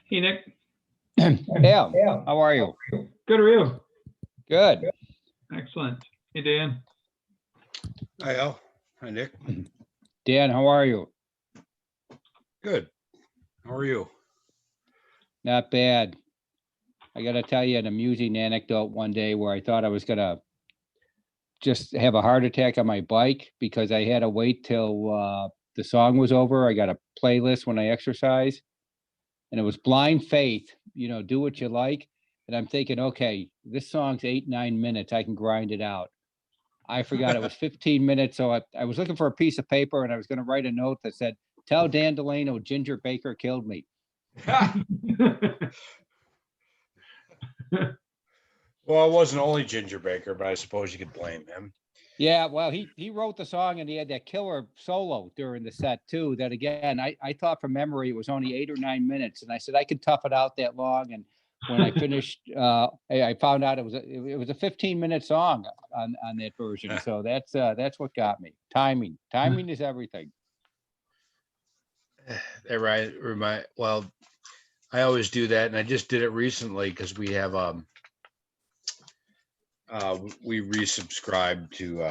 Hey, Nick. Yeah, how are you? Good, are you? Good. Excellent. Hey, Dan. Hi, Al. Hi, Nick. Dan, how are you? Good. How are you? Not bad. I gotta tell you an amusing anecdote one day where I thought I was gonna just have a heart attack on my bike because I had to wait till the song was over. I got a playlist when I exercise. And it was Blind Faith, do what you like. And I'm thinking, okay, this song's 8, 9 minutes. I can grind it out. I forgot it was 15 minutes. So I was looking for a piece of paper and I was going to write a note that said, tell Dan Delano Ginger Baker killed me. Well, it wasn't only Ginger Baker, but I suppose you could blame him. Yeah, well, he wrote the song and he had that killer solo during the set too. That again, I thought from memory it was only 8 or 9 minutes, and I said I could tough it out that long. And when I finished, I found out it was a 15-minute song on that version. So that's what got me. Timing is everything. That right. Well, I always do that, and I just did it recently because we have we resubscribed to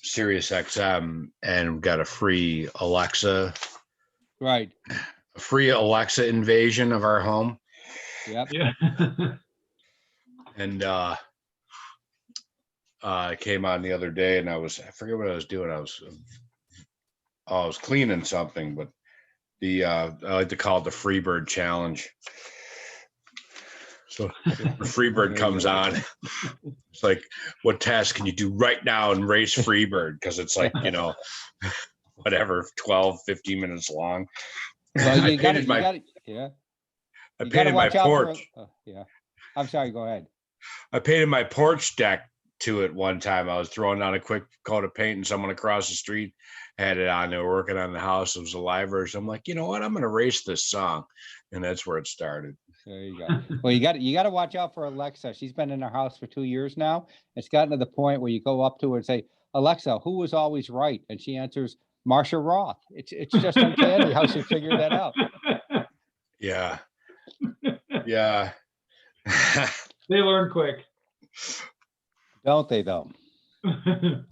Sirius XM and got a free Alexa invasion of our home. Yep. Yeah. And I came on the other day and I forget what I was doing. I was cleaning something, but I like to call it the Freebird Challenge. So the Freebird comes on. It's like, what task can you do right now and race Freebird? Because it's like, whatever, 12, 15 minutes long. Well, I painted my porch. Yeah. I'm sorry, go ahead. I painted my porch deck to it one time. I was throwing down a quick coat of paint and someone across the street had it on. They were working on the house. It was a live version. I'm like, you know what? I'm going to race this song. And that's where it started. There you go. Well, you got to watch out for Alexa. She's been in our house for 2 years now. It's gotten to the point where you go up to her and say, Alexa, who was always right? And she answers, Marsha Roth. It's just uncanny how she figured that out. Yeah. Yeah. They learn quick. Don't they though? I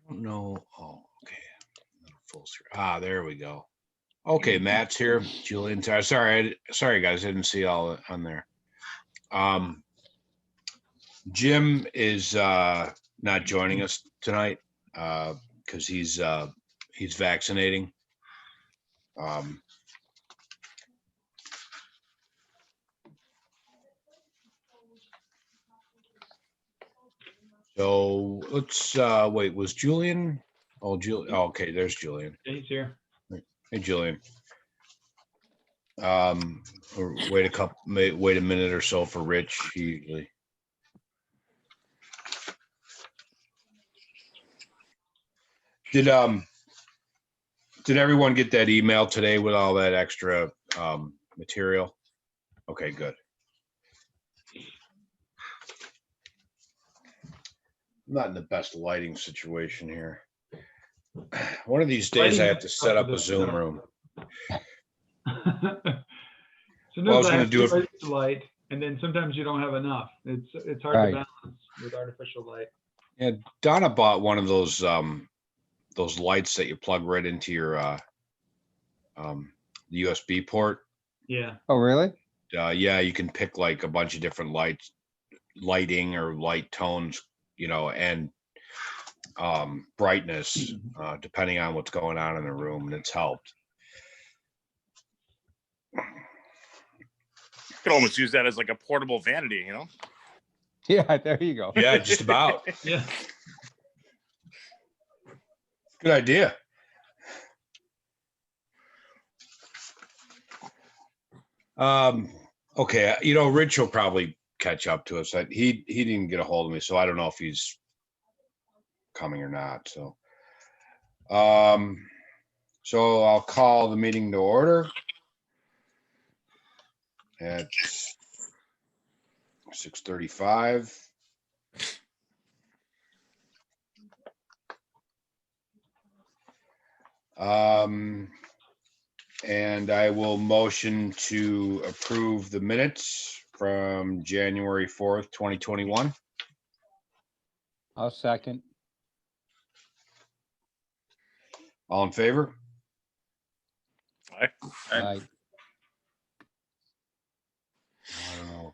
don't know. Oh, okay. Full screen. There we go. Okay, Matt's here. Julian, sorry guys, I didn't see all on there. Jim is not joining us tonight because he's vaccinating. So let's wait. Was Julian? Oh, Julian. Oh, okay, there's Julian. He's here. Hey, Julian. Wait a minute or so for Rich. He usually. Did everyone get that email today with all that extra material? Okay, good. I'm not in the best lighting situation here. One of these days I have to set up a Zoom room. Sometimes I have to light, and then sometimes you don't have enough. It's hard to balance with artificial light. Yeah, Donna bought one of those lights that you plug right into your USB port. Yeah. Oh, really? Yeah, you can pick like a bunch of different lighting or light tones, and brightness, depending on what's going on in the room, and it's helped. You could almost use that as like a portable vanity, Yeah, there you go. Yeah, just about. Yeah. Good idea. Okay, Rich will probably catch up to us. He didn't get a hold of me, so I don't know if he's coming or not. So I'll call the meeting to order at 6:35. And I will motion to approve the minutes from January 4th, 2021. I'll second. All in favor? Aye. Aye. I don't know.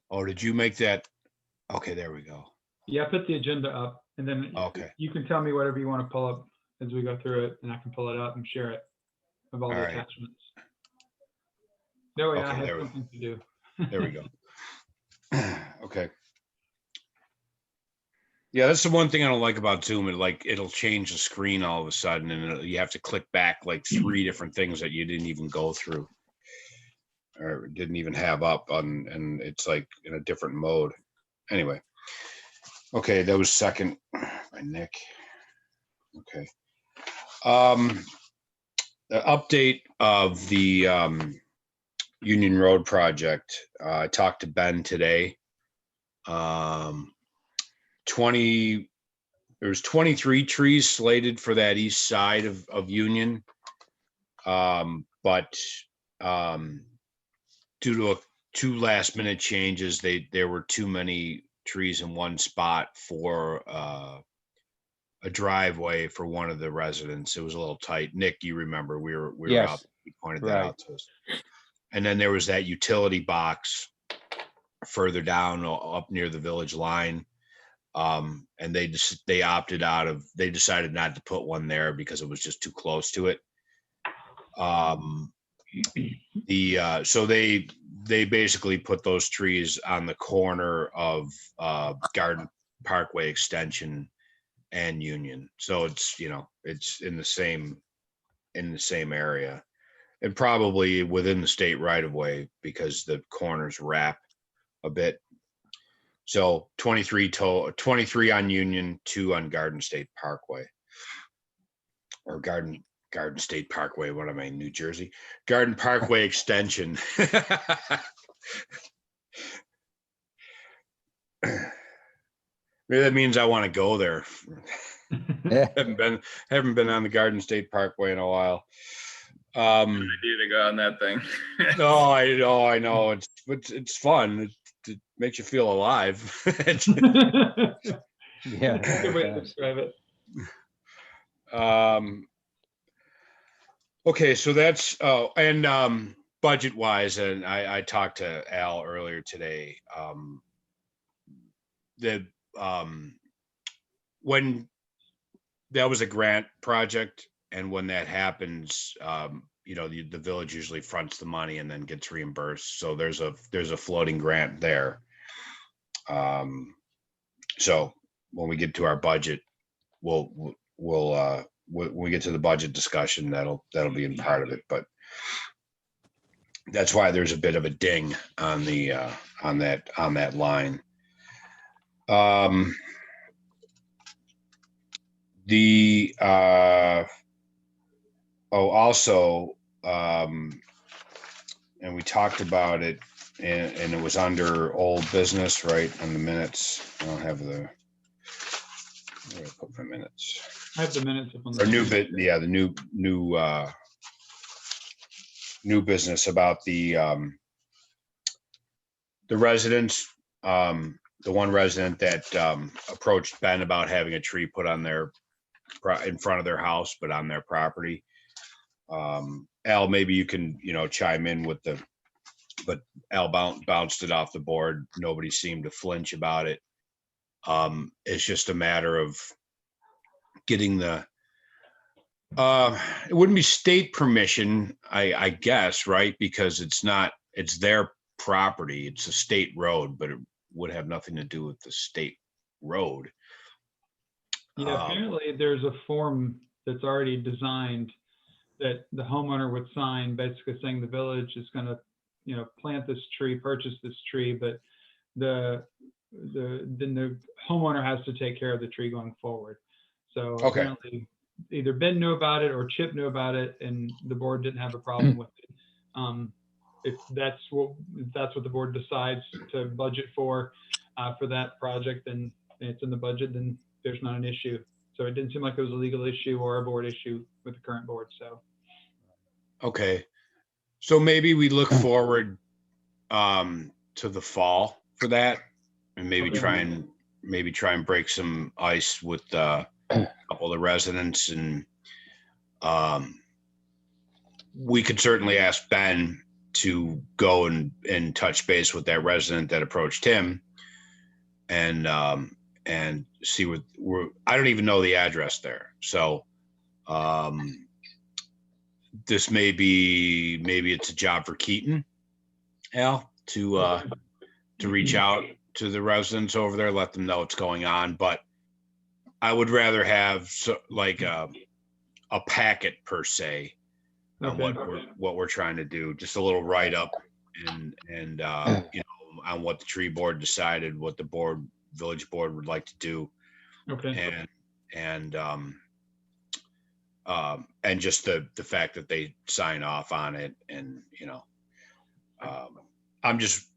Oh, did you make that? Okay, there we go. Yeah, put the agenda up, and then Okay. you can tell me whatever you want to pull up as we go through it, and I can pull it up and share it of all the All right. attachments. That way I Okay, have there we- something to do. There we go. Okay. Yeah, that's the one thing I don't like about Zoom. It'll change the screen all of a sudden, and you have to click back like 3 different things that you didn't even go through. or didn't even have up on, and it's like in a different mode. Anyway. Okay, that was second by Nick. Okay. The update of the Union Road project. I talked to Ben today. 23 trees slated for that east side of Union. But due to two last minute changes, there were too many trees in one spot for a driveway for one of the residents. It was a little tight. Nick, you remember we were Yes, out. You pointed that right. out to us. And then there was that utility box further down up near the village line. And they opted out of, they decided not to put one there because it was just too close to it. So they basically put those trees on the corner of Garden Parkway Extension and Union. So it's, it's in the same area, and probably within the state right of way because the corners wrap a bit. So 23 on Union, 2 on Garden State Parkway, or Garden State Parkway. What am I, New Jersey? Garden Parkway Extension. Maybe that means I want to go there. haven't been on the Garden State Parkway in a while. I need to go on that thing. No, I know. It's fun. It makes you feel alive. Yeah. Good way to describe it. Okay, so that's and budget wise, and I talked to Al earlier today. When that was a grant project, and when that happens, the village usually fronts the money and then gets reimbursed. So there's a floating grant there. So when we get to our budget, we'll when we get to the budget discussion, that'll be in part of it. But that's why there's a bit of a ding on the on that line. Also, and we talked about it, and it was under old business, right, on the minutes. I don't have where do I put my minutes? I have the minutes up on Or the. new bit, yeah, the new business about the residents, the one resident that approached Ben about having a tree put on in front of their house, but on their property. Al, maybe you can, chime in with but Al bounced it off the board. Nobody seemed to flinch about it. It's just a matter of getting it wouldn't be state permission, I guess, right? Because it's their property. It's a state road, but it would have nothing to do with the state road. Yeah, apparently there's a form that's already designed that the homeowner would sign, basically saying the village is going to, plant this tree, purchase this tree, but then the homeowner has to take care of the tree going forward. So Okay. apparently either Ben knew about it or Chip knew about it, and the board didn't have a problem with it. If that's what the board decides to budget for that project, then it's in the budget, then there's not an issue. So it didn't seem like it was a legal issue or a board issue with the current board. So. Okay. So maybe we look forward to the fall for that, and maybe try and break some ice with a couple of the residents, and we could certainly ask Ben to go and touch base with that resident that approached him, and see what I don't even know the address there. So this maybe it's a job for Keaton, Al, to reach out to the residents over there, let them know what's going on. But I would rather have a packet per se on what we're trying to do, just a little write up and you know, on what the tree board decided, what the village board would like to do, Okay. and just the fact that they sign off on it, and you know, I'm just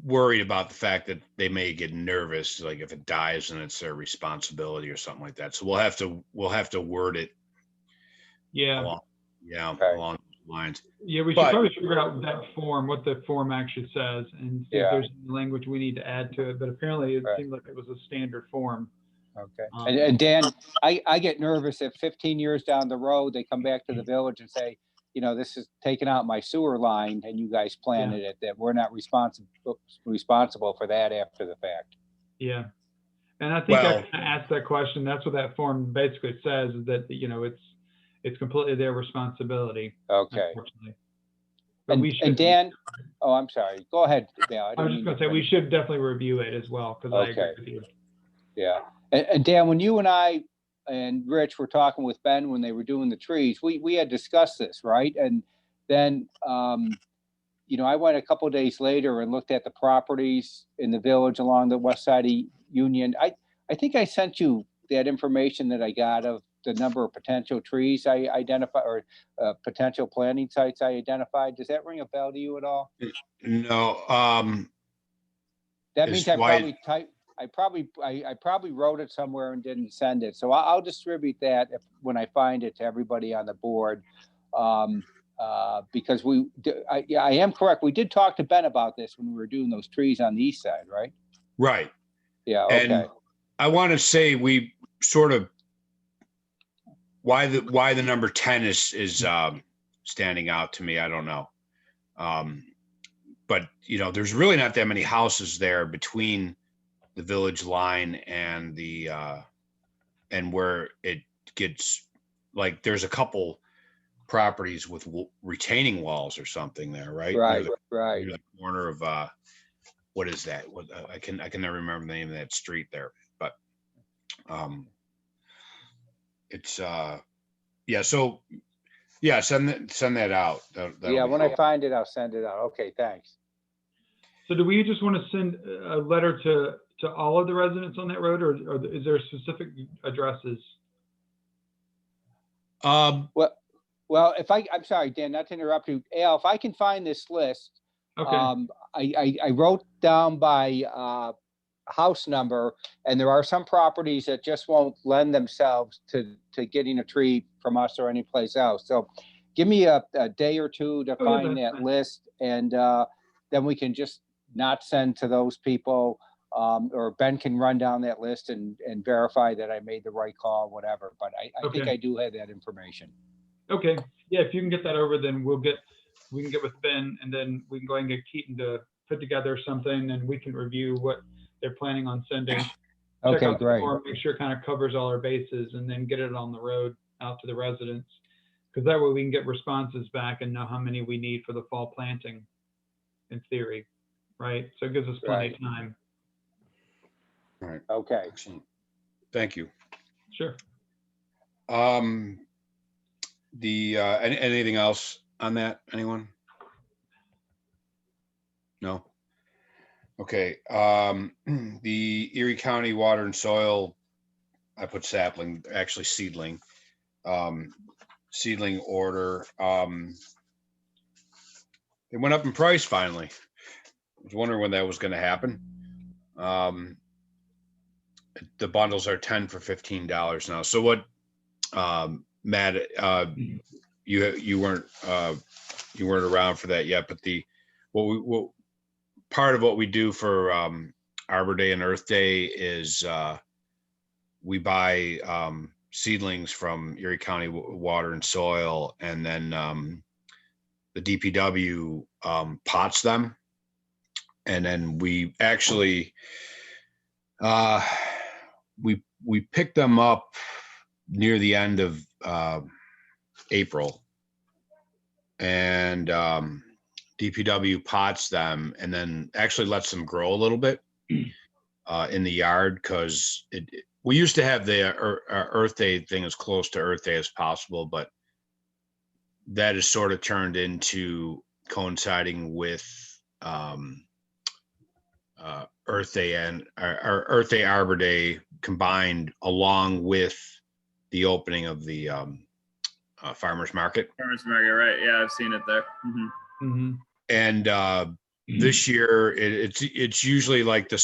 worried about the fact that they may get nervous, like if it dies and it's their responsibility or something like that. So we'll have to word it Yeah. along, Okay. along those lines. Yeah, we should But- probably figure out that form, what the form actually says, and see if Yeah. there's any language we need to add to it. But apparently, it Right. seemed like it was a standard form. Okay. Um, And Dan, I get nervous if 15 years down the road, they come back to the village and say, you know, this is taking out my sewer line and you guys planted it, that we're not responsible for that after the fact. Yeah, and I think Well- I kinda asked that question. That's what that form basically says, is that, you know, it's completely their responsibility. Okay. Unfortunately. But we should. And Dan, oh, I'm sorry. Go ahead, Dale. I was didn't just mean gonna to say, we finish. should definitely review it as well, because I agree Okay. with you. Yeah. And Dan, when you and I and Rich were talking with Ben when they were doing the trees, we had discussed this, right? And then, you know, I went a couple of days later and looked at the properties in the village along the west side of Union. I think I sent you that information that I got of the number of potential trees I identified, or potential planting sites I identified. Does that ring a bell to you at all? No, That Is means I why- probably wrote it somewhere and didn't send it. So I'll distribute that when I find it to everybody on the board. Because I am correct. We did talk to Ben about this when we were doing those trees on the east side, right? right. Yeah. And Okay. I want to say we sort of why the number 10 is standing out to me. I don't know. But you know, there's really not that many houses there between the village line and the and where it gets, like, there's a couple properties with retaining walls or something there, right? Right. Near Right. the corner of what is that? What I can never remember the name of that street there, but it's yeah. So yeah, send that out. That'll Yeah. be When I cool. find it, I'll send it out. Okay. Thanks. So do we just want to send a letter to all of the residents on that road, or is there specific addresses? Well, I'm sorry, Dan, not to interrupt you. Al, if I can find this list, Okay, I wrote down by house number, and there are some properties that just won't lend themselves to getting a tree from us or anyplace else. So give me a day or two to Oh, yeah, find that's that fine. list, and then we can just not send to those people, or Ben can run down that list and verify that I made the right call, whatever. But I think Okay. I do have that information. okay. Yeah, if you can get that over, then we can get with Ben, and then we can go ahead and get Keaton to put together something, and we can review what they're planning on sending. Check Okay, out the great. form, make sure it kind of covers all our bases, and then get it on the road out to the residents. Because that way we can get responses back and know how many we need for the fall planting, in theory, right? So it gives us plenty of time. Okay. Excellent. Thank you. Sure. Anything else on that? Anyone? No? Okay. The Erie County Water and Soil, I put sapling, actually seedling order. It went up in price finally. I was wondering when that was going to happen. The bundles are 10 for $15 now. So what, Matt, you weren't around for that yet, but what part of what we do for Arbor Day and Earth Day is we buy seedlings from Erie County Water and Soil, and then the DPW pots them, and then we actually we picked them up near the end of April, and DPW pots them and then actually lets them grow a little bit in the yard, because we used to have the Earth Day thing as close to Earth Day as possible, but that is sort of turned into coinciding with Earth Day and or Earth Day Arbor Day combined along with the opening of the farmers market. Farmers market, right? Yeah, I've seen it there. Mhm. And this year it's usually like the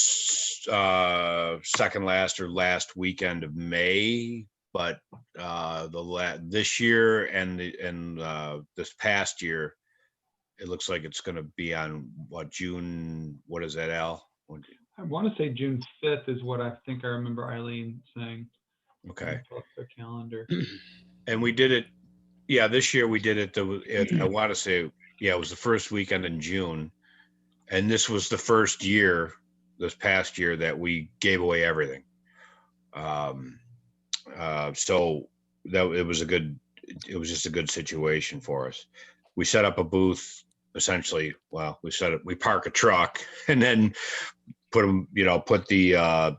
second last or last weekend of May, but this year and this past year, it looks like it's going to be on June. What is that, Al? I want to say June 5th is what I think I remember Eileen saying. Okay. Pull up the calendar. And we did it. Yeah, this year we did it. I want to say, yeah, it was the first weekend in June. And this was the first year, this past year, that we gave away everything. So that it was just a good situation for us. We set up a booth, essentially. Well, we park a truck and then put the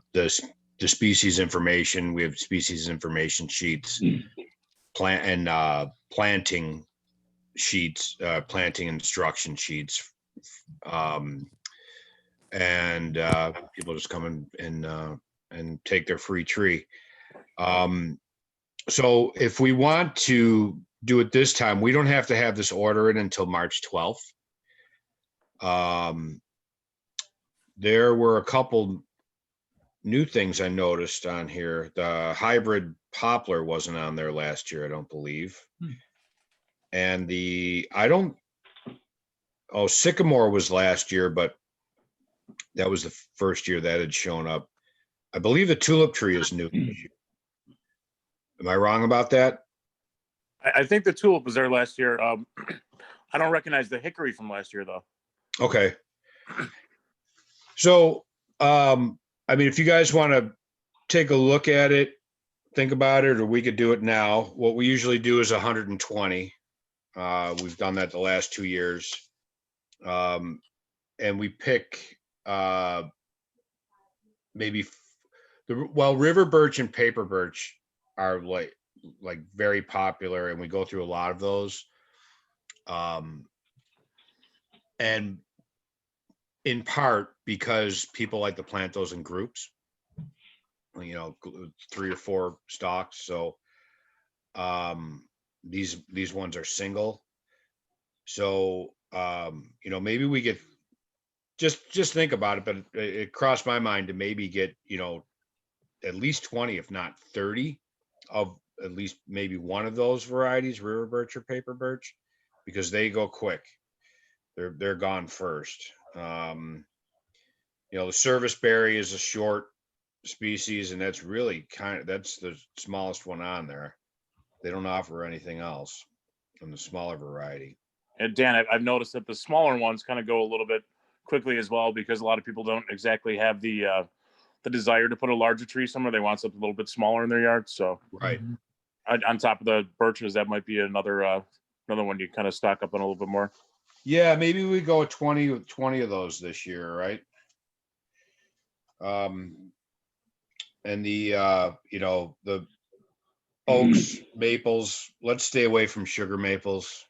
species information. We have species information sheets, planting sheets, planting instruction sheets, and people just come in and take their free tree. So if we want to do it this time, we don't have to have this order in until March 12th. There were a couple new things I noticed on here. The hybrid poplar wasn't on there last year, I don't believe. And sycamore was last year, but that was the first year that had shown up. I believe the tulip tree is new. Am I wrong about that? I think the tulip was there last year. I don't recognize the hickory from last year, though. Okay. So, I mean, if you guys want to take a look at it, think about it, or we could do it now. What we usually do is 120. We've done that the last 2 years. And we pick river birch and paper birch are like very popular, and we go through a lot of those. And in part because people like to plant those in groups, 3 or 4 stalks. So these ones are single. So maybe we get just think about it, but it crossed my mind to maybe get at least 20, if not 30, of at least maybe one of those varieties, river birch or paper birch, because they go quick. They're gone first. The service berry is a short species, and that's really that's the smallest one on there. They don't offer anything else from the smaller variety. And Dan, I've noticed that the smaller ones kind of go a little bit quickly as well, because a lot of people don't exactly have the desire to put a larger tree somewhere. They want something a little bit smaller in their yard. So right. On top of the birches, that might be another one you kind of stock up on a little bit more. Yeah, maybe we go 20 of those this year, right? And the oaks, maples, let's stay away from sugar maples.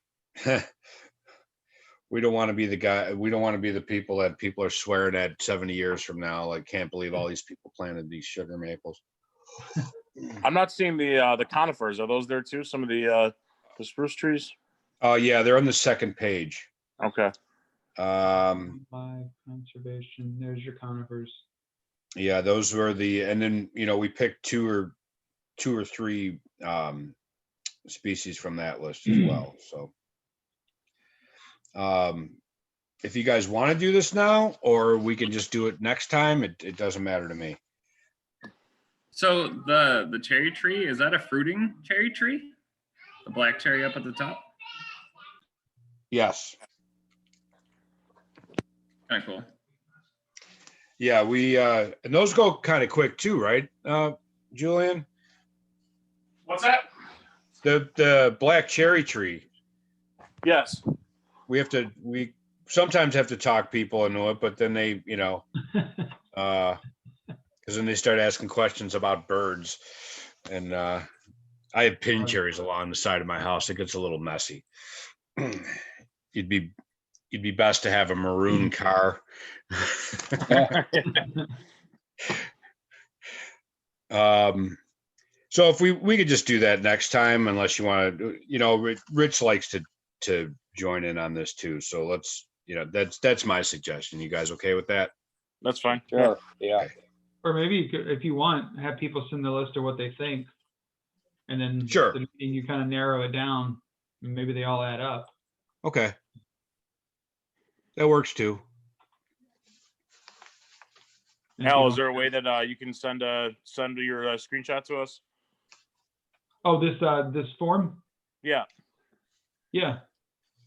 We don't want to be the people that people are swearing at 70 years from now. Like, can't believe all these people planted these sugar maples. I'm not seeing the conifers. Are those there too? Some of the spruce trees? Oh yeah, they're on the second page. Okay. By conservation, there's your conifers. Yeah, those were and then we picked two or three species from that list as well. So if you guys want to do this now, or we can just do it next time, it doesn't matter to me. So the cherry tree, is that a fruiting cherry tree? The black cherry up at the top? Yes. Kind of cool. Yeah, we and those go kind of quick too, right, Julian? What's that? The black cherry tree. Yes. We sometimes have to talk people into it, but then they, because then they start asking questions about birds. And I have pin cherries along the side of my house. It gets a little messy. You'd be you'd be best to have a maroon car. So if we could just do that next time, unless you want to, Rich likes to join in on this too. So let's, that's my suggestion. You guys okay with that? That's fine. Sure, yeah. Or maybe you could, if you want, have people send the list of what they think. And then Sure. you kind of narrow it down. And maybe they all add up. Okay. That works too. And if Hal, you is there a don't- way that you can send your screenshot to us? Oh, this form? Yeah. Yeah.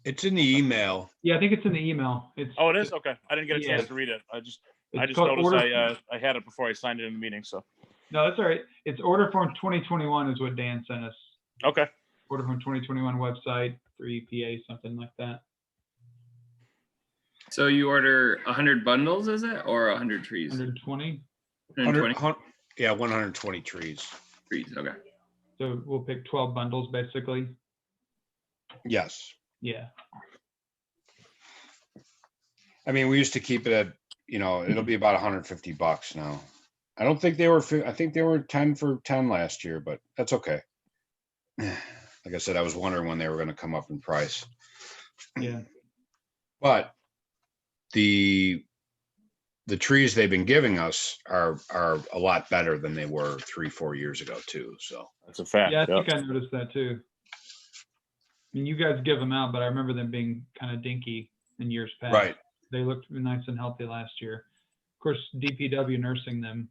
It's in the email. Yeah, I think it's in the email. It's Oh, it is? Okay. I didn't get a chance Yeah. to read it. I just it's called noticed order. I had it before I signed it in the meeting. So, No, that's all right. It's order form 2021 is what Dan sent us. okay. Order form 2021 website, 3PA, something like that. So you order 100 bundles, is it, or 100 trees? 120. 120 Yeah, 120 trees. trees. Okay. So we'll pick 12 bundles basically. Yes. Yeah. I mean, we used to keep it at, it'll be about $150 now. I don't think they were, I think they were 10 for 10 last year, but that's okay. Like I said, I was wondering when they were going to come up in price. Yeah. But the trees they've been giving us are a lot better than they were 3-4 years ago too. So That's a fact. Yeah, I Yep. think I noticed that too. I mean, you guys give them out, but I remember them being kind of dinky in years past. right. They looked nice and healthy last year. Of course, DPW nursing them,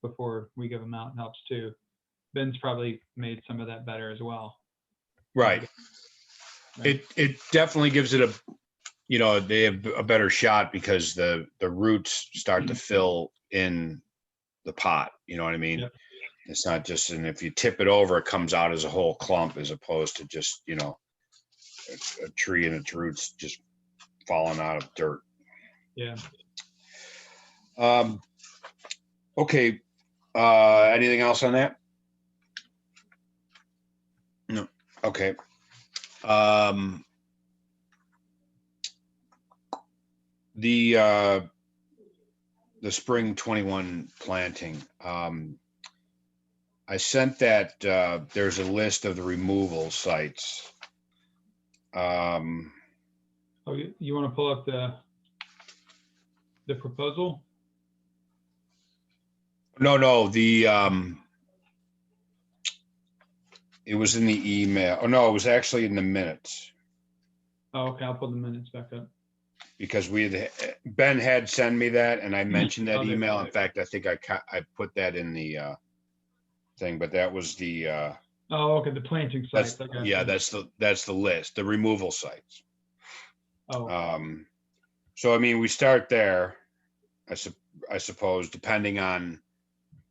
before we give them out helps too. Ben's probably made some of that better as well. Right. It definitely gives it they have a better shot because the roots start to fill in the pot. You know what I mean? Yep. It's not just, and if you tip it over, it comes out as a whole clump as opposed to just, a tree and its roots just falling out of dirt. Yeah. Okay. Anything else on that? No. Okay. The spring 21 planting. I sent that, there's a list of the removal sites. Oh, you want to pull up the proposal? No, it was in the email. Oh, no, it was actually in the minutes Oh, okay. I'll pull the minutes back up. because Ben had sent me that and I mentioned that Oh, there- email. In fact, I think I put that in the thing, but that was the, Oh, okay. The planting that's, sites. I got yeah, you. that's the list, the removal sites. Oh, So, I mean, we start there, I suppose, depending on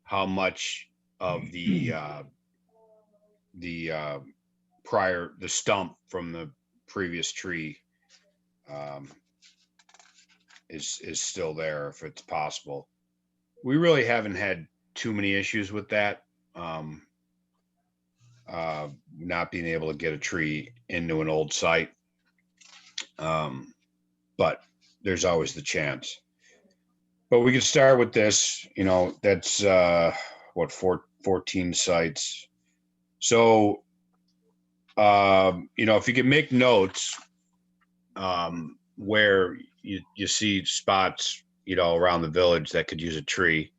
how much of the stump from the previous tree is still there, if it's possible. We really haven't had too many issues with that. Not being able to get a tree into an old site. But there's always the chance. But we could start with this, that's 14 sites. So, if you can make notes where you see spots, around the village that could use a tree.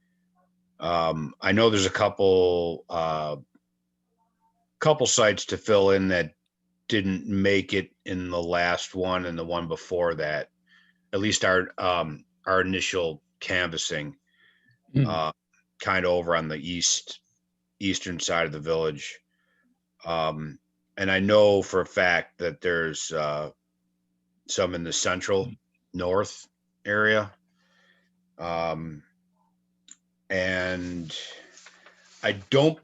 I know there's a couple sites to fill in that didn't make it in the last one and the one before that. At least our initial canvassing, kind of over on the eastern side of the village. And I know for a fact that there's some in the central north area. And I don't,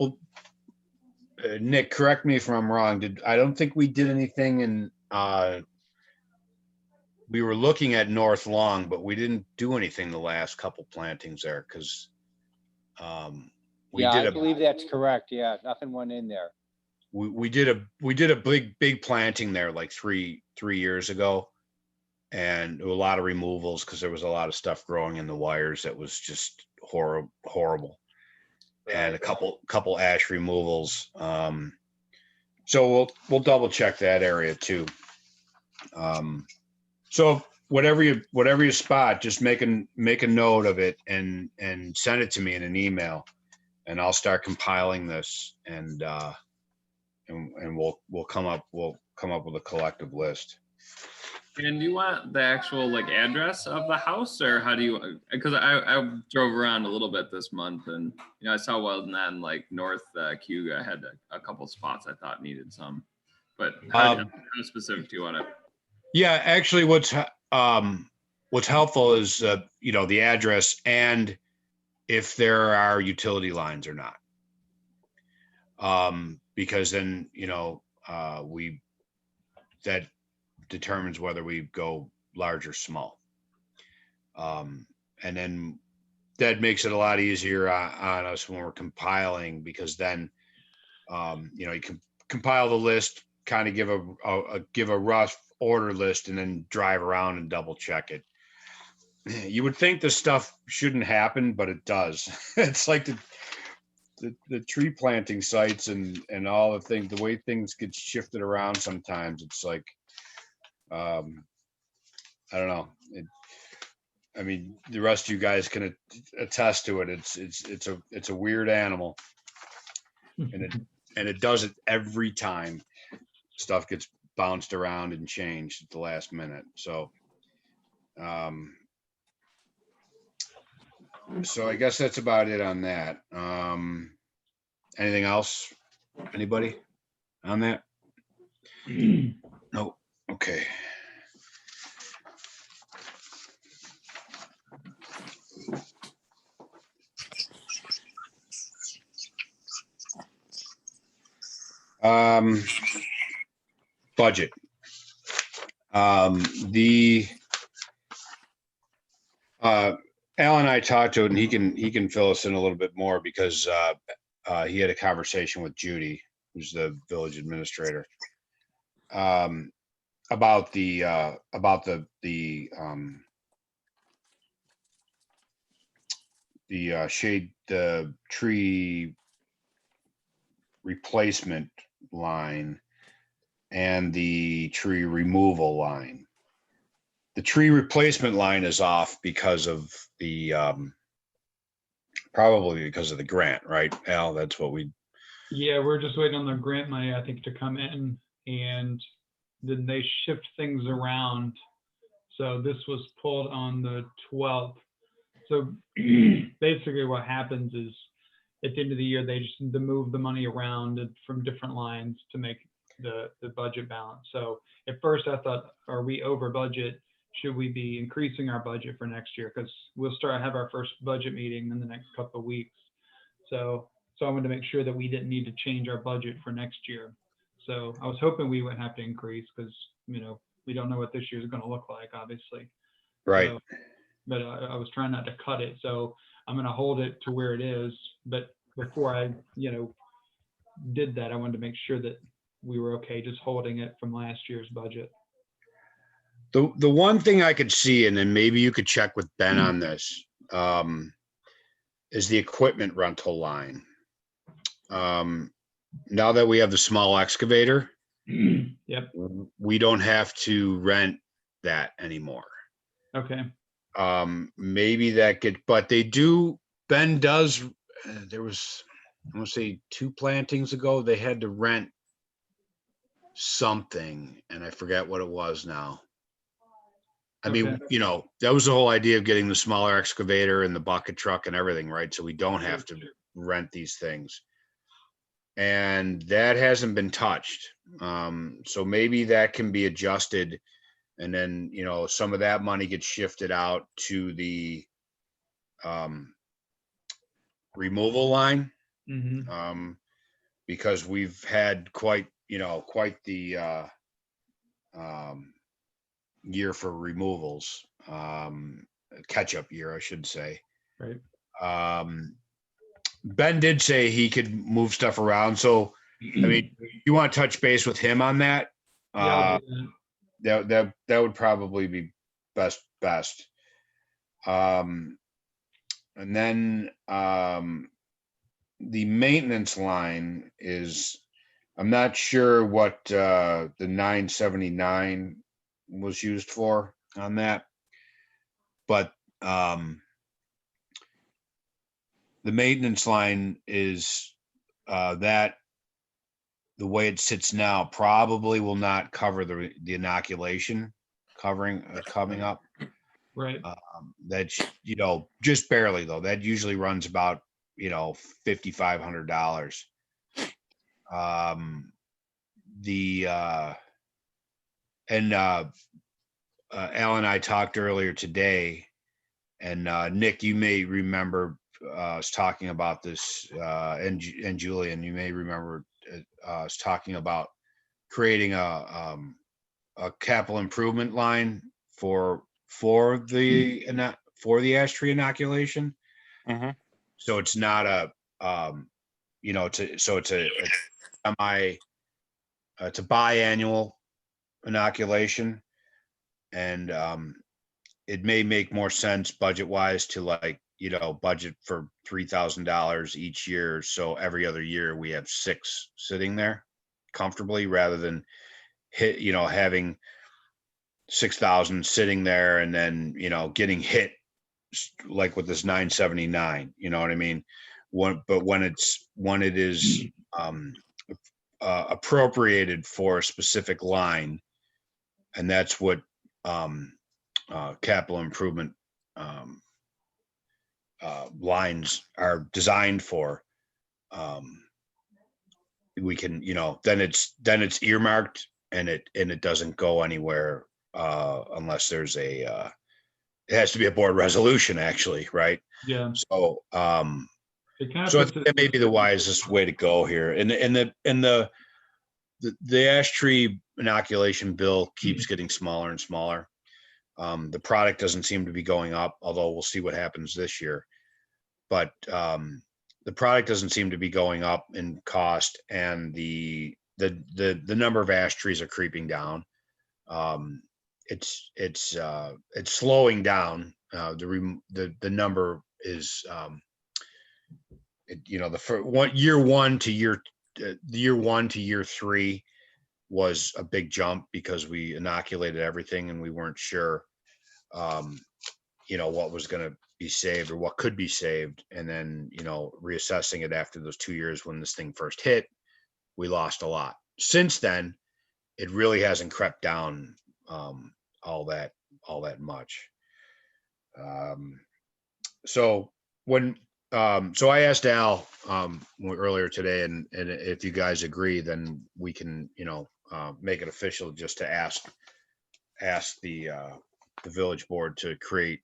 Nick, correct me if I'm wrong. I don't think we did anything in, we were looking at North Long, but we didn't do anything the last couple plantings there because Yeah, I believe that's correct. Yeah, nothing went in there. we did a big planting there like three years ago. and a lot of removals because there was a lot of stuff growing in the wires that was just horrible. And a couple ash removals. So we'll double check that area too. So whatever you spot, just make a note of it and send it to me in an email, and I'll start compiling this and we'll come up with a collective list. And do you want the actual like address of the house, or how do you? Because I drove around a little bit this month, and I saw Weldon and like North Cayuga had a couple spots I thought needed some, but how specific do you want it? Yeah, actually, what's helpful is the address and if there are utility lines or not, because then that determines whether we go large or small, and then that makes it a lot easier on us when we're compiling, because then you can compile the list, kind of give a rough order list, and then drive around and double check it. You would think this stuff shouldn't happen, but it does. It's like the tree planting sites and all the things, the way things get shifted around sometimes. It's like, I don't know. I mean, the rest of you guys can attest to it. It's a weird animal, and it does it every time. Stuff gets bounced around and changed at the last minute. So, so I guess that's about it on that. Anything else? Anybody on that? No. Okay. Budget. Al and I talked to it, and he can fill us in a little bit more, because he had a conversation with Judy, who's the village administrator, about the tree replacement line and the tree removal line. The tree replacement line is off because of the probably because of the grant, right, Al? That's what Yeah, we're just waiting on the grant money, I think, to come in, and then they shift things around. So this was pulled on the 12th. So basically what happens is at the end of the year, they just need to move the money around from different lines to make the budget balance. So at first I thought, are we over budget? Should we be increasing our budget for next year? Because we'll have our first budget meeting in the next couple of weeks. So I wanted to make sure that we didn't need to change our budget for next year. So I was hoping we wouldn't have to increase, because we don't know what this year is going to look like, obviously. right. So, but I was trying not to cut it, so I'm going to hold it to where it is. But before I did that, I wanted to make sure that we were okay just holding it from last year's budget. The one thing I could see, and then maybe you could check with Ben on this, is the equipment rental line. Now that we have the small excavator, Yep. we don't have to rent that anymore. Okay. Maybe that but they do, Ben does, there was, I want to say 2 plantings ago, they had to rent something, and I forget what it was now. I mean, that was the whole idea of getting the smaller excavator and the bucket truck and everything, right? So we don't have to rent these things. And that hasn't been touched. So maybe that can be adjusted, and then, some of that money gets shifted out to the removal line, because we've had quite the year for removals, catch-up year, I should say. Right. Ben did say he could move stuff around, so I mean, you want to touch base with him on that? Yeah, I'll do that. That would probably best. And then the maintenance line is, I'm not sure what the 979 was used for on that. But the maintenance line is that the way it sits now probably will not cover the inoculation coming up. Right. That's, just barely though. That usually runs about, $5,500. Al and I talked earlier today, and Nick, you may remember us talking about this, and Julian, you may remember us talking about creating a capital improvement line for the ash tree inoculation. Mm-hmm. So it's not a it's a biannual inoculation, and it may make more sense budget wise to budget for $3,000 each year. So every other year we have 6 sitting there comfortably, rather than having 6,000 sitting there and then, getting hit like with this 979, you know what I mean? When it is appropriated for a specific line, and that's what capital improvement lines are designed for. We can, then it's earmarked, and it doesn't go anywhere unless there's it has to be a board resolution, actually, right? Yeah. So It kind of so I puts think that may be the wisest way to go here. And the ash tree inoculation bill keeps getting smaller and smaller. The product doesn't seem to be going up, although we'll see what happens this year. But the product doesn't seem to be going up in cost, and the number of ash trees are creeping down. It's slowing down. The number is year one to year 3 was a big jump because we inoculated everything and we weren't sure what was going to be saved or what could be saved. And then, reassessing it after those 2 years when this thing first hit, we lost a lot. Since then, it really hasn't crept down all that much. So I asked Al earlier today, and if you guys agree, then we can, make it official just to ask the village board to create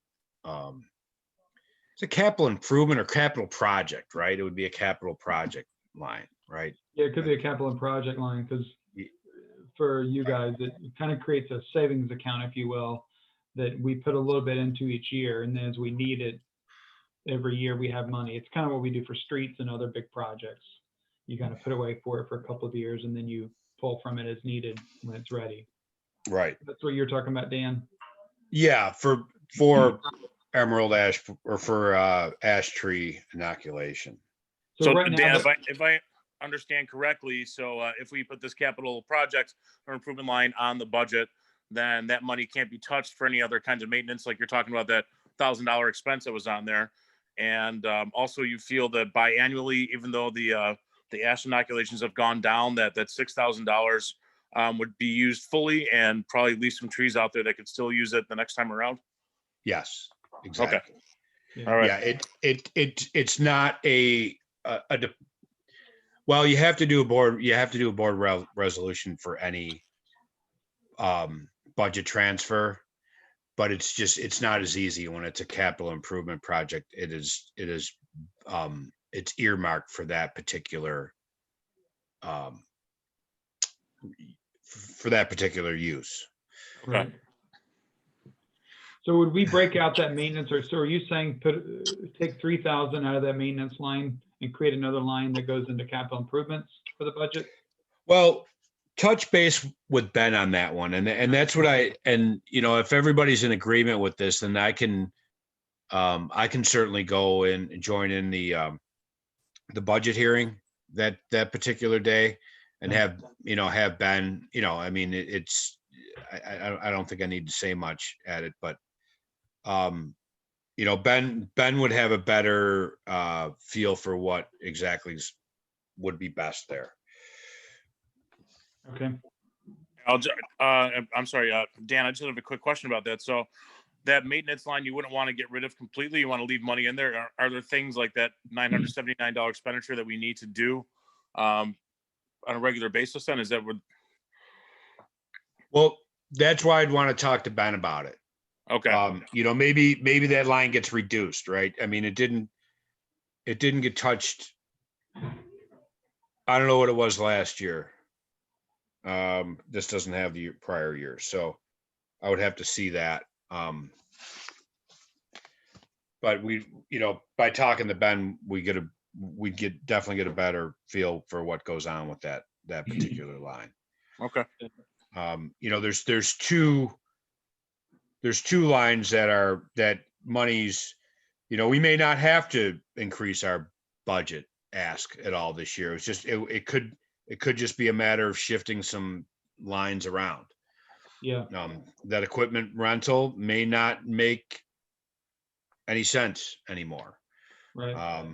it's a capital improvement or capital project, right? It would be a capital project line, right? Yeah, it could be a capital and project line, because for you guys, it kind of creates a savings account, if you will, that we put a little bit into each year, and then as we need it, every year we have money. It's kind of what we do for streets and other big projects. You kind of put away for it for a couple of years, and then you pull from it as needed when it's ready. Right. That's what you're talking about, Dan? Yeah, for emerald ash or for ash tree inoculation. So right now, Dan, if I understand correctly, so if we put this capital project or improvement line on the budget, then that money can't be touched for any other kinds of maintenance, like you're talking about that $1,000 expense that was on there. And also, you feel that biannually, even though the ash inoculations have gone down, that $6,000 would be used fully, and probably leave some trees out there that could still use it the next time around. Yes, exactly. Okay. All right. Yeah, it's not well, you have to do a board resolution for any budget transfer, but it's not as easy when it's a capital improvement project. It's earmarked for that particular use. right. So would we break out that maintenance, or so are you saying take 3,000 out of that maintenance line and create another line that goes into capital improvements for the budget? Well, touch base with Ben on that one. And that's what if everybody's in agreement with this, then I can certainly go in and join in the budget hearing that particular day and have Ben, I mean, I don't think I need to say much at it, but Ben would have a better feel for what exactly would be best there. Okay. I'm sorry, Dan, I just have a quick question about that. So that maintenance line, you wouldn't want to get rid of completely. You want to leave money in there. Are there things like that $979 expenditure that we need to do on a regular basis then? Is that what? Well, that's why I'd want to talk to Ben about it. Okay. Maybe that line gets reduced, right? I mean, it didn't get touched. I don't know what it was last year. This doesn't have the prior year, so I would have to see that. But by talking to Ben, we definitely get a better feel for what goes on with that particular line. Okay. There's two lines that monies, we may not have to increase our budget ask at all this year. It's just, it could just be a matter of shifting some lines around. Yeah. That equipment rental may not make any sense anymore. Right.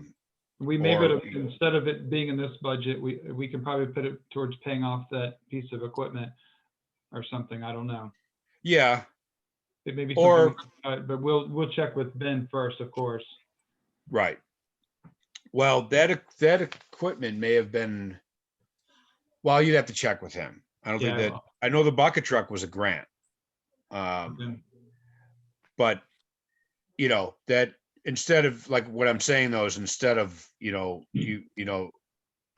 We may, or- but instead of it being in this budget, we can probably put it towards paying off that piece of equipment or something. I don't know. Yeah. It may be Or- something, but we'll check with Ben first, of course. Right. Well, that equipment may have been, well, you'd have to check with him. I don't think Yeah. that, I know the bucket truck was a grant. Okay. But, that instead of, like, what I'm saying though, is instead of,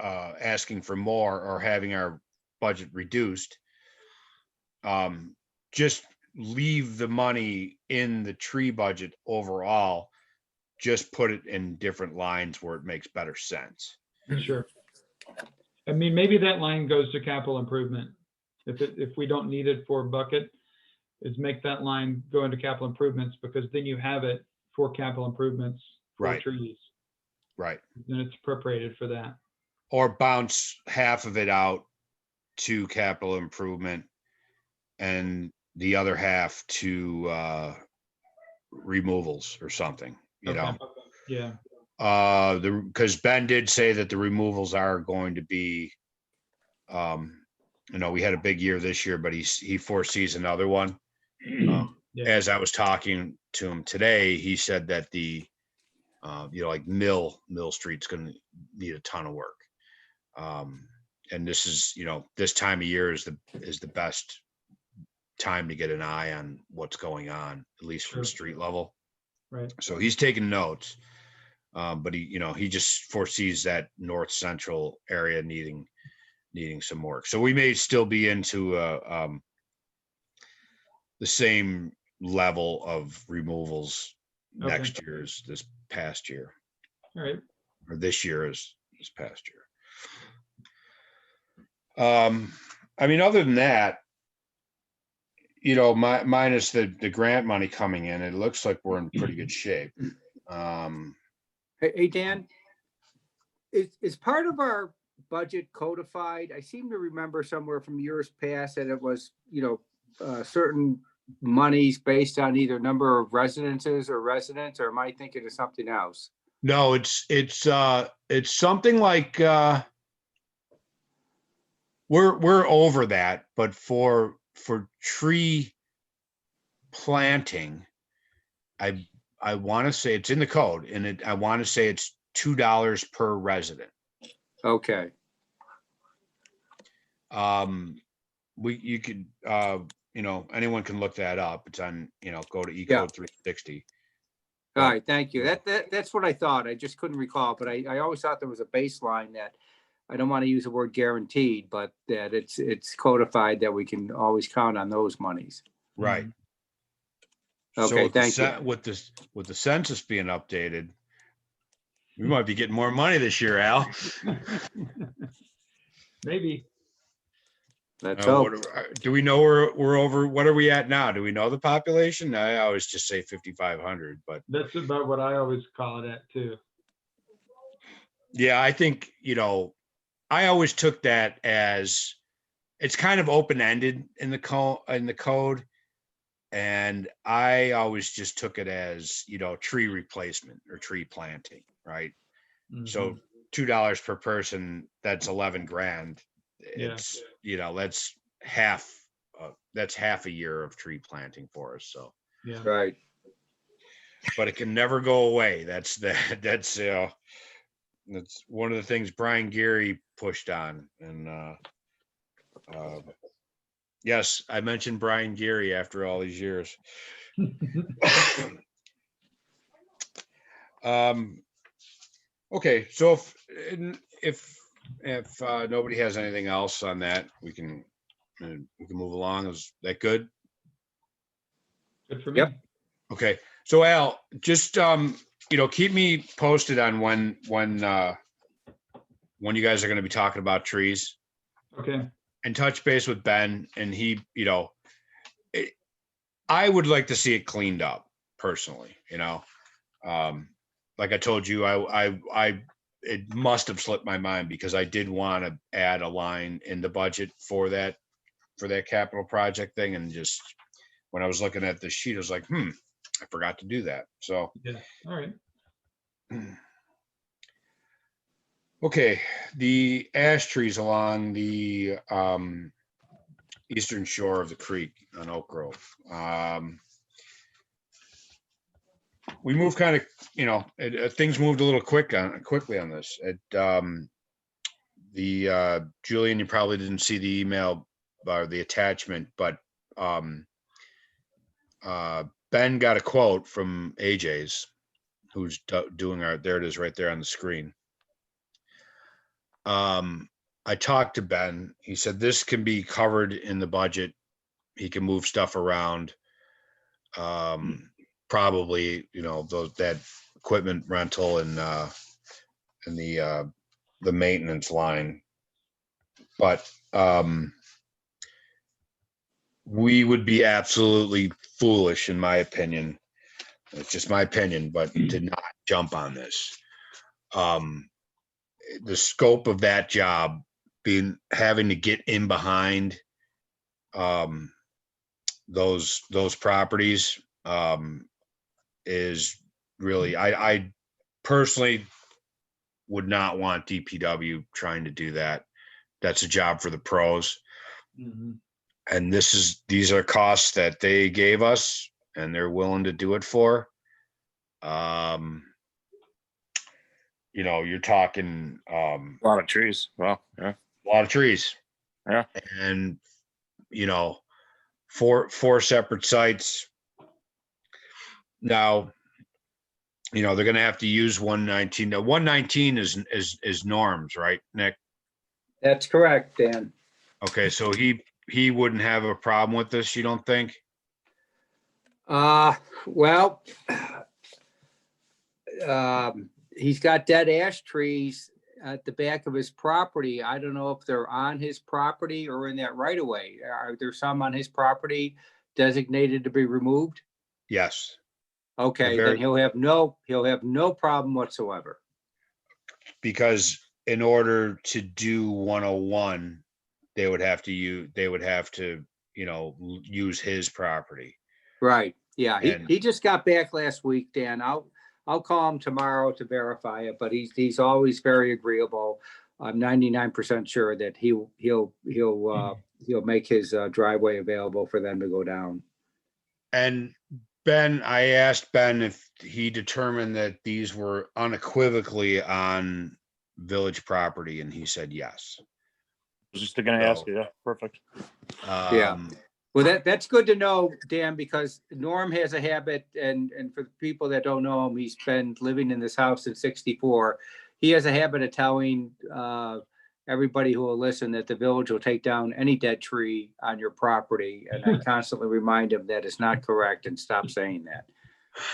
asking for more or having our budget reduced, just leave the money in the tree budget overall, just put it in different lines where it makes better sense. Sure. I mean, maybe that line goes to capital improvement. If we don't need it for bucket, is make that line go into capital improvements, because then you have it for capital improvements for Right. trees. Right. Then it's appropriated for that. Or bounce half of it out to capital improvement and the other half to removals or something, Okay. Yeah. because Ben did say that the removals are going to be, we had a big year this year, but he foresees another one. Yeah. As I was talking to him today, he said that the, like Mill Street's going to need a ton of work. And this is, this time of year is the best time to get an eye on what's going on, at least from Sure. street level. Right. So he's taking notes, but he just foresees that north central area needing some work. So we may still be into the same level of removals Okay. next year as this past year, All right. or this year as this past year. I mean, other than that, minus the grant money coming in, it looks like we're in pretty good shape. Hey, Dan, is part of our budget codified? I seem to remember somewhere from years past that it was, certain monies based on either number of residences or residents, or am I thinking of something else? No, it's something like, we're over that, but for tree planting, I want to say it's in the code, and I want to say it's $2 per resident. Okay, You could, anyone can look that up. It's on, go to Yeah. Ecode 360. all right, thank you. That's what I thought. I just couldn't recall, but I always thought there was a baseline that, I don't want to use the word guaranteed, but that it's codified that we can always count on those monies. Right. Okay, with the thank you. With the census being updated, we might be getting more money this year, Al. Maybe. Let's hope. Do we know we're over? What are we at now? Do we know the population? I always just say 5,500, but That's about what I always call it at too. yeah, I think, I always took that as it's kind of open-ended in the code. And I always just took it as, tree replacement or tree planting, right? So $2 per person, that's 11 grand. Yeah. It's, that's half a year of tree planting for us. So, Yeah. Right. but it can never go away. That's one of the things Brian Geary pushed on. And, yes, I mentioned Brian Geary after all these years. Okay, so if nobody has anything else on that, we can move along. Is that good? Good for me. Yep. Okay, so Al, just keep me posted on when you guys are going to be talking about trees. Okay. And touch base with Ben, and he, I would like to see it cleaned up personally. Like I told you, it must have slipped my mind because I did want to add a line in the budget for that capital project thing, and just when I was looking at the sheet, I was like, I forgot to do that. So Yeah. All right. Okay, the ash trees along the eastern shore of the creek on Oak Grove. We moved kind of, things moved a little quickly on this. Julian, you probably didn't see the email or the attachment, but Ben got a quote from AJ's, who's doing there it is right there on the screen. I talked to Ben. He said this can be covered in the budget. He can move stuff around. Probably, that equipment rental and the maintenance line. But we would be absolutely foolish, in my opinion. It's just my opinion, but to not jump on this. The scope of that job having to get in behind those properties is really, I personally would not want DPW trying to do that. That's a job for the pros. Mm-hmm. And these are costs that they gave us and they're willing to do it for. You're talking A lot of trees. Well, yeah. a lot of trees. Yeah. And four separate sites. Now, they're going to have to use 119. Now, 119 is Norm's, right, Nick? That's correct, Dan. Okay, so he wouldn't have a problem with this, you don't think? Well, he's got dead ash trees at the back of his property. I don't know if they're on his property or in that right of way. Are there some on his property designated to be removed? Yes. Okay, then he'll have no problem whatsoever. Because in order to do 101, they would have to use his property. Right. Yeah. And- He just got back last week, Dan. I'll call him tomorrow to verify it, but he's always very agreeable. I'm 99% sure that he'll make his driveway available for them to go down. And Ben, I asked Ben if he determined that these were unequivocally on village property, and he said yes. I was just going to ask you. Yeah, perfect. Yeah. Well, that's good to know, Dan, because Norm has a habit, and for the people that don't know him, he's been living in this house since '64. He has a habit of telling everybody who will listen that the village will take down any dead tree on your property. And I constantly remind him that it's not correct and stop saying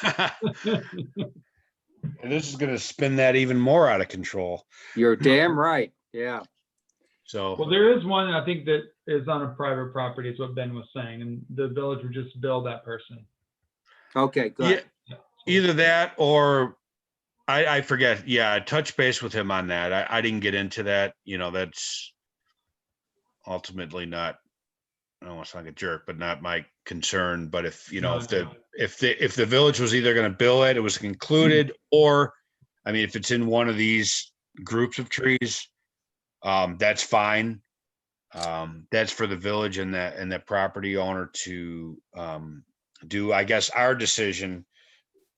that. And this is going to spin that even more out of control. You're damn right. Yeah. So. Well, there is one, I think, that is on a private property, is what Ben was saying, and the village would just bill that person. Okay, good. Either that or I forget. Yeah, I touched base with him on that. I didn't get into that. You know, that's ultimately not, I don't want to sound like a jerk, but not my concern. But if, you know, if the village was either going to bill it, it was included, or, I mean, if it's in one of these groups of trees, that's fine. That's for the village and the property owner to do. I guess our decision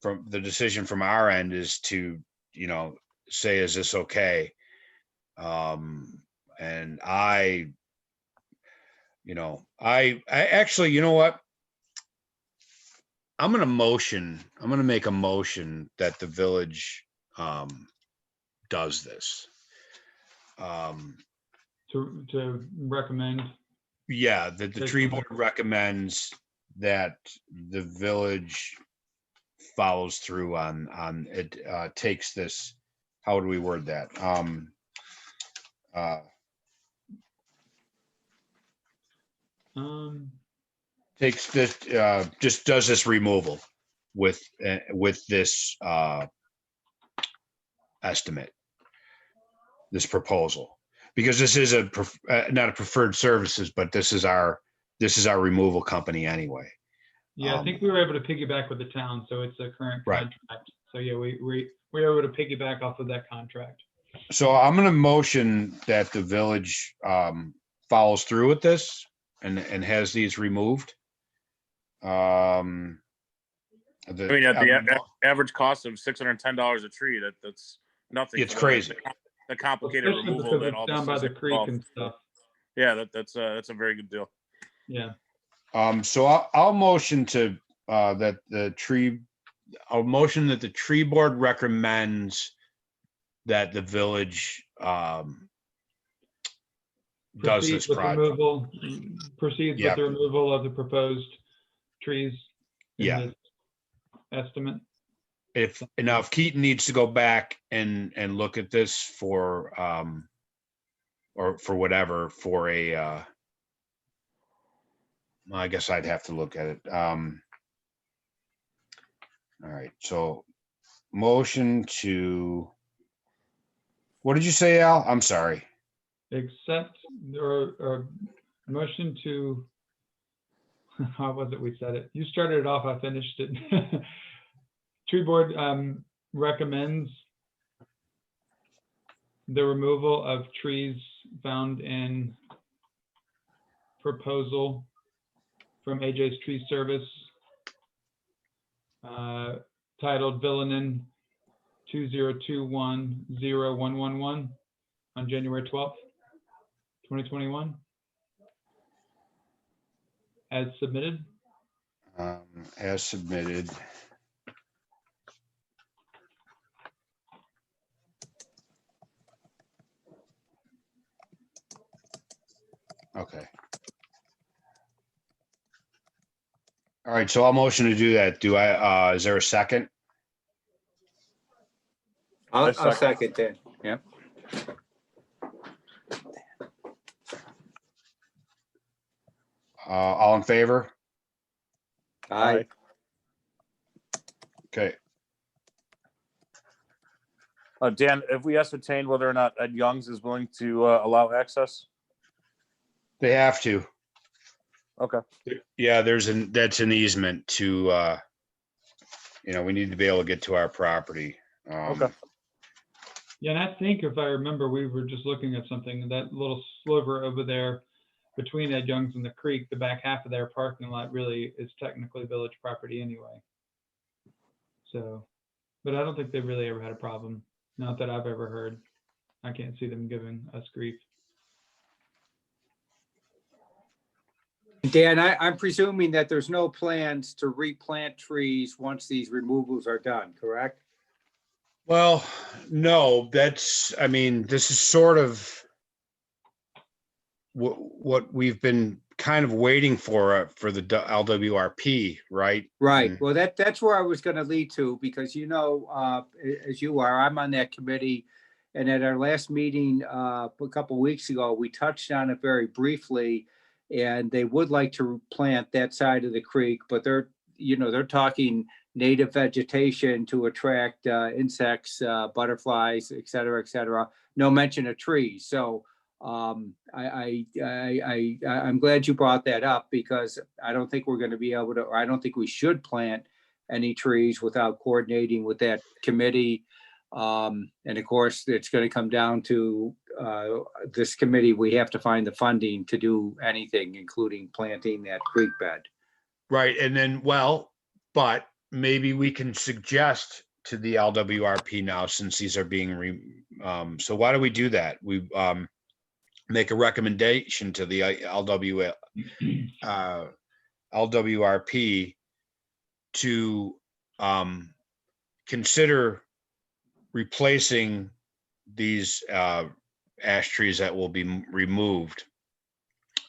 from our end is to, you know, say, is this okay? And I actually, you know what? I'm going to make a motion that the village does this. To recommend. Yeah, that the tree board recommends that the village follows through on it, takes this, how do we word that? Takes this, just does this removal with this estimate, this proposal, because this is not a preferred services, but this is our removal company anyway. Yeah, I think we were able to piggyback with the town, so it's a current Right. contract. So yeah, we were able to piggyback off of that contract. So I'm going to motion that the village follows through with this and has these removed. I mean, at the average cost of $610 a tree, that's nothing. It's crazy. The complicated Especially removal because that it's all down by this the is creek involved. and stuff. Yeah, that's a very good deal. Yeah. So I'll motion to that the tree board recommends that the village does Proceed this with project. Proceeds Yeah. with the removal of the proposed trees in Yeah. this estimate. If Keaton needs to go back and look at this for or for whatever, for a I guess I'd have to look at it. All right, so motion to, what did you say, Al? I'm sorry. Accept or motion to, how was it we said it? You started it off, I finished it. Tree board recommends the removal of trees found in proposal from AJ's Tree Service, titled Villanin 2021-0111 on January 12th, 2021, as submitted. As submitted. Okay. All right, so I'll motion to do that. Do I, is there a second? I'll second. second that. Yeah. All in favor? Aye. Okay. Dan, have we ascertained whether or not Ed Young's is willing to allow access? They have to. Okay. Yeah, that's an easement to, we need to be able to get to our property. Okay. Yeah, and I think if I remember, we were just looking at something, that little sliver over there between Ed Young's and the creek, the back half of their parking lot really is technically village property anyway. So, but I don't think they've really ever had a problem. Not that I've ever heard. I can't see them giving us grief. Dan, I'm presuming that there's no plans to replant trees once these removals are done, correct? Well, no, this is sort of what we've been kind of waiting for the LWRP, right? Right. And- Well, that's where I was going to lead to, because as you are, I'm on that committee, And at our last meeting a couple of weeks ago, we touched on it very briefly. And they would like to plant that side of the creek, but they're talking native vegetation to attract insects, butterflies, et cetera, et cetera. No mention of trees. So I'm glad you brought that up, because I don't think we're going to be able to, or I don't think we should plant any trees without coordinating with that committee. And of course, it's going to come down to this committee. We have to find the funding to do anything, including planting that creek bed. Right. And then, well, but maybe we can suggest to the LWRP now, since these are being so why do we do that? We make a recommendation to the LWRP to consider replacing these ash trees that will be removed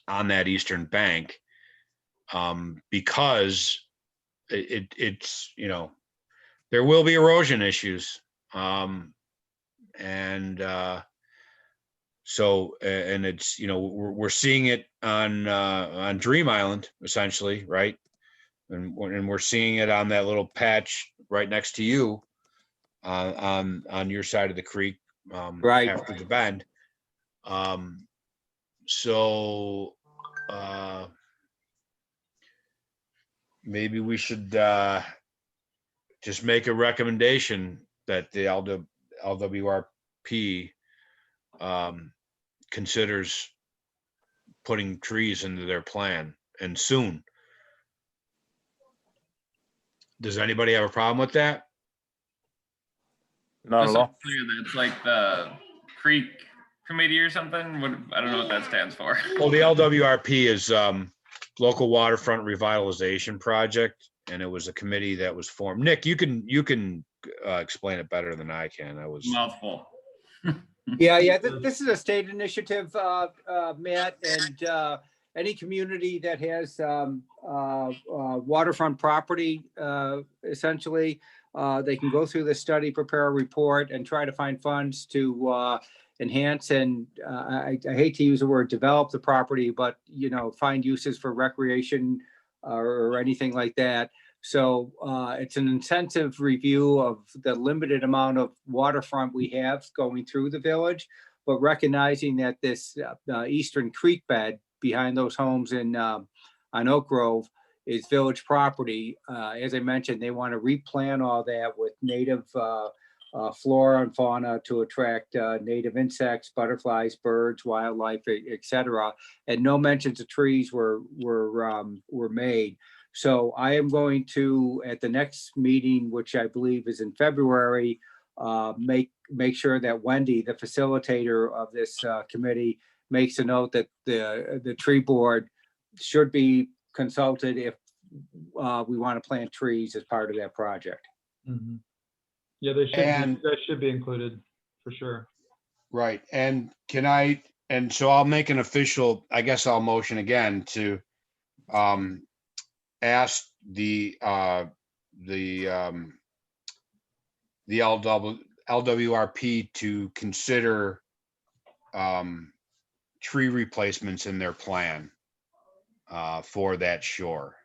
on that eastern bank, because it's, there will be erosion issues. So it's, we're seeing it on Dream Island, essentially, right? And we're seeing it on that little patch right next to you, on your side of the creek, Right. after the bend. So maybe we should just make a recommendation that the LWRP considers putting trees into their plan, and soon. Does anybody have a problem with that? Not Just at so all. I'm clear, that's like the Creek Committee or something? What, I don't know what that stands for. Well, the LWRP is Local Waterfront Revitalization Project, and it was a committee that was formed. Nick, you can explain it better than I can. I was Mouthful. Yeah. This is a state initiative, Matt, and any community that has waterfront property, essentially, they can go through the study, prepare a report, and try to find funds to enhance and I hate to use the word develop the property, but find uses for recreation or anything like that. So it's an intensive review of the limited amount of waterfront we have going through the village, but recognizing that this eastern creek bed behind those homes on Oak Grove is village property. As I mentioned, they want to replant all that with native flora and fauna to attract native insects, butterflies, birds, wildlife, et cetera. And no mentions of trees were made. So I am going to, at the next meeting, which I believe is in February, make sure that Wendy, the facilitator of this committee, makes a note that the tree board should be consulted if we want to plant trees as part of that project. Mm-hmm. Yeah, that should be included for sure. right. And so I'll make an official, I guess I'll motion again to ask the LWRP to consider tree replacements in their plan for that shore.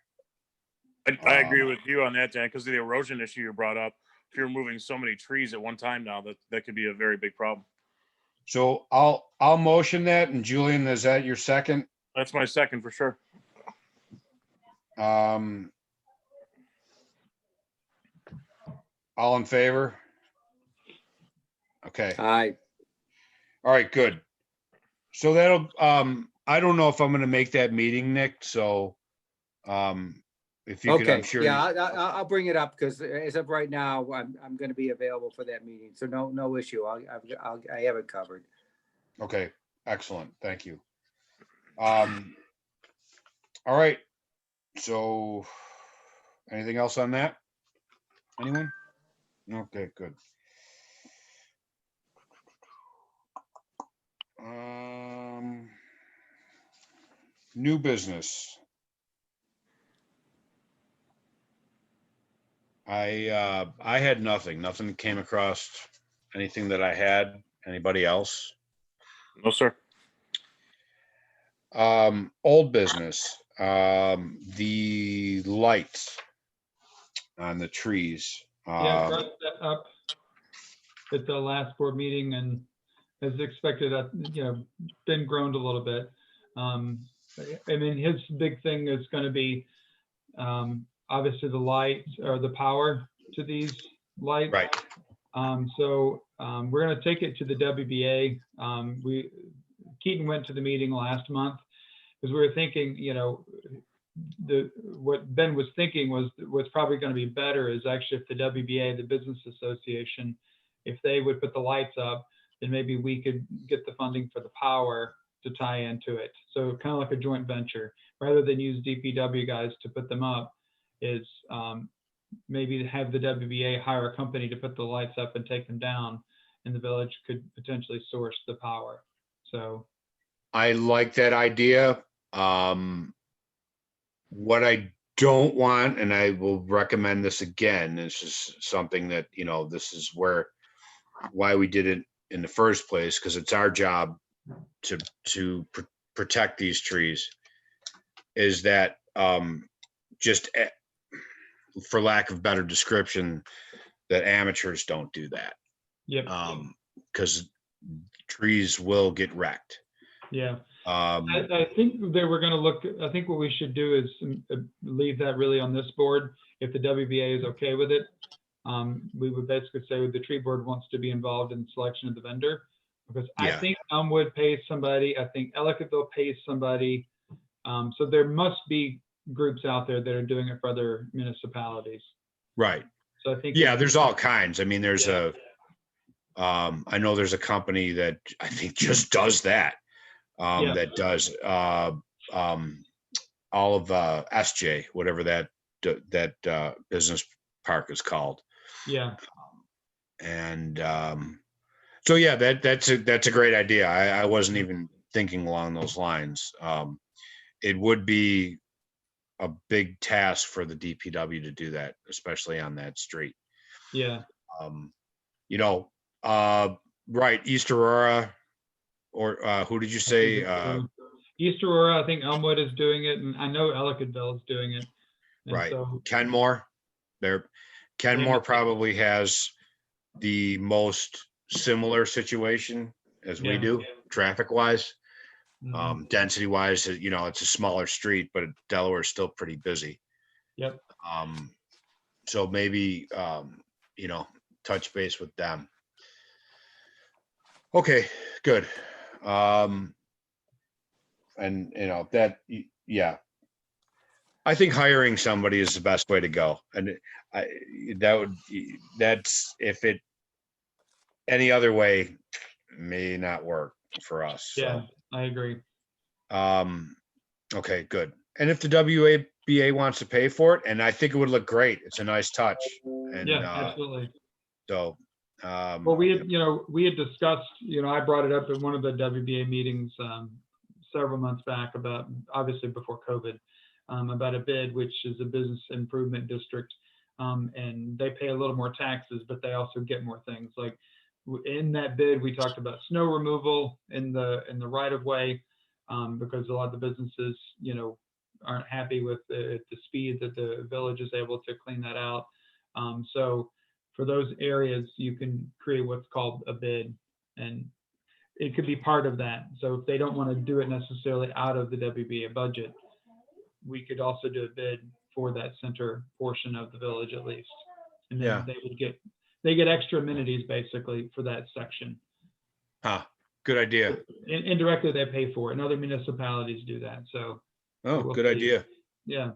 I agree with you on that, Dan, because of the erosion issue you brought up. If you're moving so many trees at one time now, that could be a very big problem. So I'll motion that. And Julian, is that your second? That's my second for sure. All in favor? Okay. Aye. All right, good. So that'll, I don't know if I'm gonna make that meeting, Nick, so, if you could, Okay, I'm sure. yeah, I'll bring it up because as of right now, I'm going to be available for that meeting. So no issue. I have it covered. Okay, excellent. Thank you. All right. So anything else on that? Anyone? Okay, good. New business. I had nothing came across anything that I had Anybody else? No, sir. Old business, the lights on the trees. Yeah, I brought that up at the last board meeting, and as expected, been groaned a little bit. I mean, his big thing is going to be obviously the light or the power to these lights. Right. We're going to take it to the WBA. Keaton went to the meeting last month because we were thinking, what Ben was thinking was what's probably going to be better is actually if the WBA, the Business Association, if they would put the lights up, then maybe we could get the funding for the power to tie into it. So kind of like a joint venture, rather than use DPW guys to put them up, is maybe have the WBA hire a company to put the lights up and take them down, and the village could potentially source the power. So I like that idea. What I don't want, and I will recommend this again, this is something that, this is why we did it in the first place, because it's our job to protect these trees, is that just for lack of better description, that amateurs don't do that. Yep. Because trees will get wrecked. Yeah. I think they were going to look, I think what we should do is leave that really on this board. If the WBA is okay with it, we would basically say the tree board wants to be involved in the selection of the vendor, because Yeah. I think Elmwood pays somebody. I think Ellicottville pays somebody. So there must be groups out there that are doing it for other municipalities. Right. So I think, Yeah, there's all kinds. I mean, there's Yeah. I know there's a company that I think just does that. Yeah. That does all of SJ, whatever that business park is called. yeah, And so yeah, that's a great idea. I wasn't even thinking along those lines. It would be a big task for the DPW to do that, especially on that street. yeah. Right, East Aurora, or who did you say? East Aurora, I think Elmwood is doing it, and I know Ellicottville is doing it. And Right. so, Kenmore, Kenmore probably has the most similar situation as we Yeah. do, traffic wise. mhm, Density wise, it's a smaller street, but Delaware is still pretty busy. Yep. So maybe, touch base with them. Okay, good. And yeah, I think hiring somebody is the best way to go. And that's if it any other way may not work for us. Yeah, I agree. Okay, good. And if the WABA wants to pay for it, and I think it would look great. It's a nice touch. And Yeah, absolutely. so Well, we had discussed, I brought it up at one of the WBA meetings several months back about, obviously before COVID, about a bid, which is a business improvement district. And they pay a little more taxes, but they also get more things. Like in that bid, we talked about snow removal in the right of way, because a lot of the businesses, aren't happy with the speed that the village is able to clean that out. So for those areas, you can create what's called a bid, and it could be part of that. So if they don't want to do it necessarily out of the WBA budget, we could also do a bid for that center portion of the village at least. And then Yeah. they get extra amenities basically for that section. Good idea. Indirectly, they pay for it, and other municipalities do that. So, Oh, we'll good see. idea. Yeah.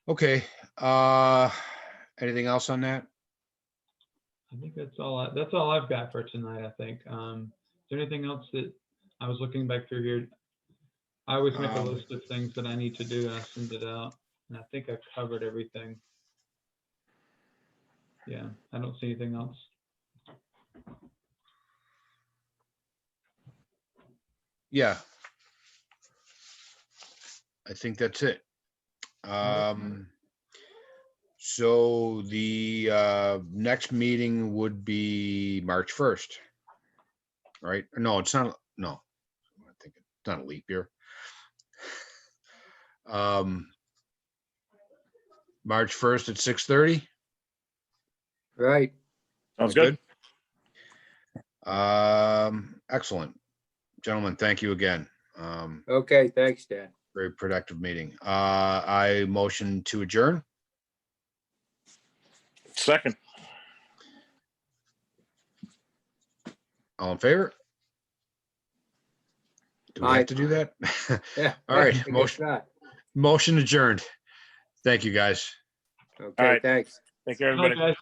Okay. Anything else on that? I think that's all I've got for tonight, I think. Is there anything else that I was looking back through here? I always make a list of things that I need to do and I send it out. And I think I've covered everything. Yeah, I don't see anything else. Yeah. I think that's it. So the next meeting would be March 1st. Right? No, it's not. No, I think it's not a leap year. March 1st at 6:30. Right. Sounds good. Excellent. Gentlemen, thank you again. Okay, thanks, Dan. Very productive meeting. I motion to adjourn. Second. All in favor? Do we Aye. have to do that? Yeah. All right, I guess motion. not. Motion adjourned. Thank you, guys. Okay, right. thanks. Take care, Good night, everybody. guys.